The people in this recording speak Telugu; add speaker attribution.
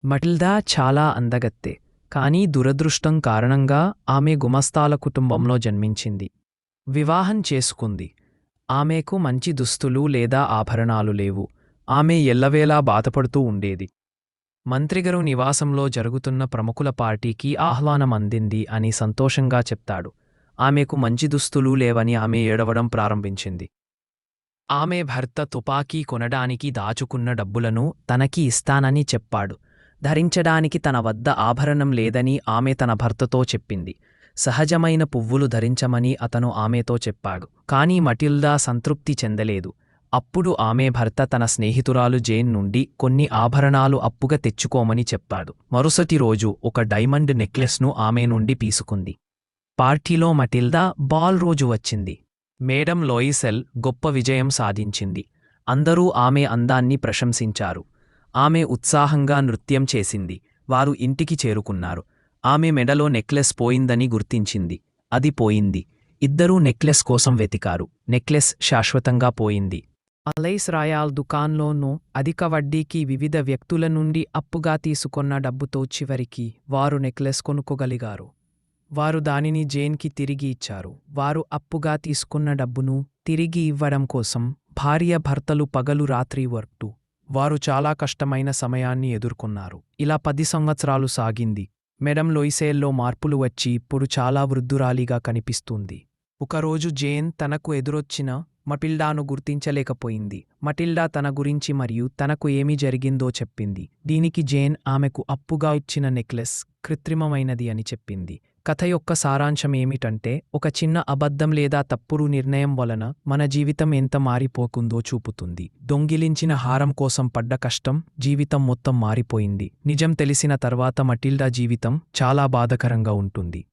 Speaker 1: మటిల్డా చాలా అందగత్తె, కానీ దురదృష్టం కారణంగా ఆమె గుమస్తాల కుటుంబంలో జన్మించింది. వివాహం చేసుకుంది. ఆమెకు మంచి దుస్తులు లేదా ఆభరణాలు లేవు. ఆమె ఎల్లవేళా బాధపడుతూ ఉండేది. మంత్రిగారు నివాసంలో జరుగుతున్న ప్రముఖుల పార్టీకి ఆహ్వానం అందింది అని సంతోషంగా చెప్తాడు. ఆమెకు మంచి దుస్తులు లేవని ఆమె ఏడవడం ప్రారంభించింది. ఆమె భర్త తుపాకీ కొనడానికి దాచుకున్న డబ్బులను తనకి ఇస్తానని చెప్పాడు. ధరించడానికి తన వద్ద ఆభరణం లేదని ఆమె తన భర్తతో చెప్పింది. సహజమైన పువ్వులు ధరించమని అతను ఆమెతో చెప్పాడు. కానీ మటిల్డా సంతృప్తి చెందలేదు. అప్పుడు ఆమె భర్త తన స్నేహితురాలు జేన్ నుండి కొన్ని ఆభరణాలు అప్పుగా తెచ్చుకోమని చెప్పాడు. మరుసటి రోజు ఒక డైమండ్ నెక్లెస్ను ఆమె నుండి తీసుకుంది. పార్టీలో మటిల్డా బాల్ రోజు వచ్చింది. మేడం లోయిసెల్ గొప్ప విజయం సాధించింది. అందరూ ఆమె అందాన్ని ప్రశంసించారు. ఆమె ఉత్సాహంగా నృత్యం చేసింది. వారు ఇంటికి చేరుకున్నారు. ఆమె మెడలో నెక్లెస్ పోయిందని గుర్తించింది. అది పోయింది. ఇద్దరూ నెక్లెస్ కోసం వెతికారు. నెక్లెస్ శాశ్వతంగా పోయింది. అలైస్ రాయాల్ దుకాన్లోనూ అధిక వడ్డీకి వివిధ వ్యక్తుల నుండి అప్పుగా తీసుకొన్న డబ్బుతో చివరికి వారు నెక్లెస్ కొనుక్కోగలిగారు. వారు దానిని జేన్కి తిరిగి ఇచ్చారు. వారు అప్పుగా తీసుకున్న డబ్బును తిరిగి ఇవ్వడం కోసం భార్యాభర్తలు పగలు రాత్రి వర్క్ వారు చాలా కష్టమైన సమయాన్ని ఎదుర్కొన్నారు. ఇలా 10 సంవత్సరాలు సాగింది. మేడం లోయిసెల్లో మార్పులు వచ్చి ఇప్పుడు చాలా వృద్ధురాలిగా కనిపిస్తుంది. ఒకరోజు జేన్ తనకు ఎదురొచ్చిన మటిల్డాను గుర్తించలేకపోయింది. మటిల్డా తన గురించి మరియు తనకు ఏమి జరిగిందో చెప్పింది. దీనికి జేన్ ఆమెకు అప్పుగా ఇచ్చిన నెక్లెస్ కృత్రిమమైనది అని చెప్పింది. కథ యొక్క సారాంశం ఏమిటంటే, ఒక చిన్న అబద్ధం లేదా తప్పుడు నిర్ణయం వలన మన జీవితం ఎంత మారిపోకుందో చూపుతుంది. దొంగిలించిన హారం కోసం పడ్డ కష్టం జీవితం మొత్తం మారిపోయింది. నిజం తెలిసిన తర్వాత మటిల్డా జీవితం చాలా బాధకరంగా ఉంటుంది.